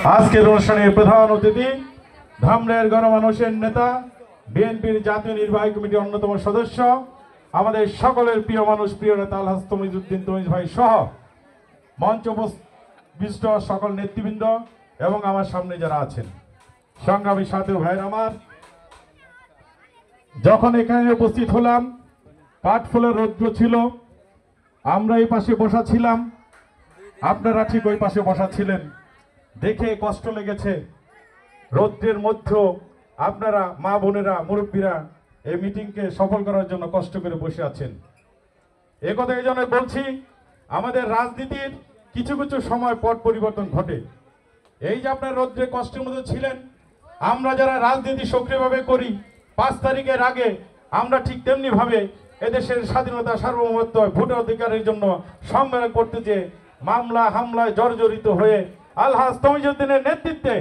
আজকের অনুষ্ঠানের প্রধান অতিথি ধামরাইয়ের গণমানুষের নেতা, বিএনপির জাতীয় নির্বাহী কমিটির অন্যতম সদস্য, আমাদের সকলের প্রিয় মানুষ, প্রিয় নেতা আলহাজ তমিজউদ্দিন তমিজ ভাই সহ মঞ্চ বিশিষ্ট সকল নেতৃবৃন্দ এবং আমার সামনে যারা আছেন, সংগ্রামী সাথী ভাইয়ের আমার, যখন এখানে উপস্থিত হলাম কাঠফুলের রৌদ্র ছিল, আমরা এই পাশে বসা ছিলাম, আপনারা ঠিক ওই পাশে বসা ছিলেন। দেখে কষ্ট লেগেছে, রৌদ্রের মধ্যেও আপনারা মা বোনেরা মুরব্বীরা এই মিটিংকে সফল করার জন্য কষ্ট করে বসে আছেন। এ কথা এই জন্য বলছি, আমাদের রাজনীতির কিছু কিছু সময় পট পরিবর্তন ঘটে। এই যে আপনার রৌদ্রে কষ্টের মধ্যে ছিলেন, আমরা যারা রাজনীতি সক্রিয়ভাবে করি 5 তারিখের আগে আমরা ঠিক তেমনি ভাবে এদেশের স্বাধীনতা সার্বভৌমত্ব ভোটার অধিকারের জন্য সংগ্রাম করতে যে মামলা হামলায় জর্জরিত হয়ে আলহাজ তমিজউদ্দিনের নেতৃত্বে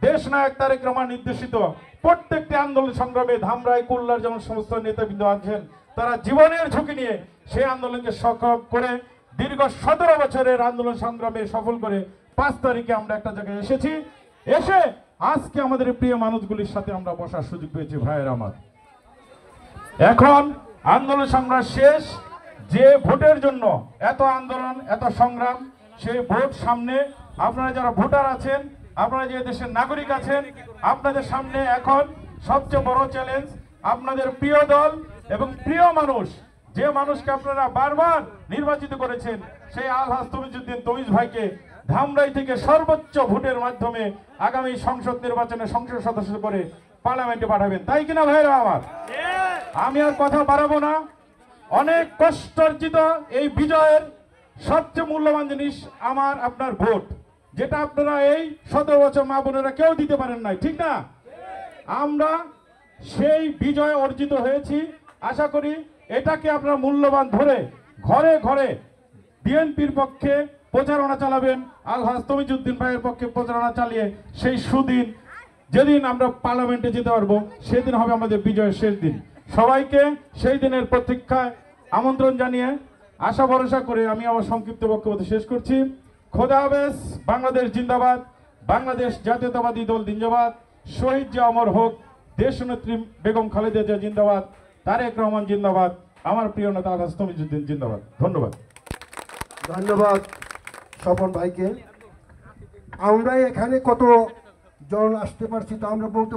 দেশনায়ক তারেক রহমান নির্দেশিত প্রত্যেকটি আন্দোলন সংগ্রামে ধামরাই কুল্লার যেমন সমস্ত নেতৃবৃন্দ আছেন, তারা জীবনের ঝুঁকি নিয়ে সেই আন্দোলনকে সক্ষম করে দীর্ঘ 17 বছরের আন্দোলন সংগ্রামে সফল করে 5 তারিখে আমরা একটা জায়গায় এসেছি। এসে আজকে আমাদের প্রিয় মানুষগুলির সাথে আমরা বসার সুযোগ পেয়েছি। ভাইয়ের আমার, এখন আন্দোলন সংগ্রাম শেষ। যে ভোটের জন্য এত আন্দোলন এত সংগ্রাম, সেই ভোট সামনে আপনারা যারা ভোটার আছেন, আপনারা যে দেশের নাগরিক আছেন, আপনাদের সামনে এখন সবচেয়ে বড় চ্যালেঞ্জ আপনাদের প্রিয় দল এবং প্রিয় মানুষ, যে মানুষকে আপনারা বারবার নির্বাচিত করেছেন, সেই আলহাজ তমিজউদ্দিন তমিজ ভাইকে ধামরাই থেকে সর্বোচ্চ ভোটের মাধ্যমে আগামী সংসদ নির্বাচনে সংসদ সদস্য করে পার্লামেন্টে পাঠাবেন, তাই কিনা ভাইরা আমার? আমি আর কথা বাড়াবো না। অনেক কষ্টার্জিত এই বিজয়ের সবচেয়ে মূল্যবান জিনিস আমার আপনার ভোট, যেটা আপনারা এই 17 বছর মা বোনেরা কেউ দিতে পারেন নাই, ঠিক না? আমরা সেই বিজয় অর্জিত হয়েছি। আশা করি এটাকে আপনারা মূল্যবান ধরে ঘরে ঘরে বিএনপির পক্ষে প্রচারণা চালাবেন, আলহাজ তমিজউদ্দিন ভাইয়ের পক্ষে প্রচারণা চালিয়ে সেই সুদিন যেদিন আমরা পার্লামেন্টে যেতে পারবো সেদিন হবে আমাদের বিজয়ের শেষ দিন। সবাইকে সেই দিনের প্রতীক্ষায় আমন্ত্রণ জানিয়ে আশা ভরসা করে আমি আমার সংক্ষিপ্ত বক্তব্য শেষ করছি। খোদা হাফেজ। বাংলাদেশ জিন্দাবাদ, বাংলাদেশ জাতীয়তাবাদী দল জিন্দাবাদ, শহীদ যে অমর হোক, দেশনেত্রী বেগম খালেদা জিয়া জিন্দাবাদ, তারেক রহমান জিন্দাবাদ, আমার প্রিয় নেতা আলহাজ তমিজউদ্দিন জিন্দাবাদ। ধন্যবাদ। ধন্যবাদ স্বপন ভাইকে। আমরা এখানে কত জন আসতে পারছি তা আমরা বলতে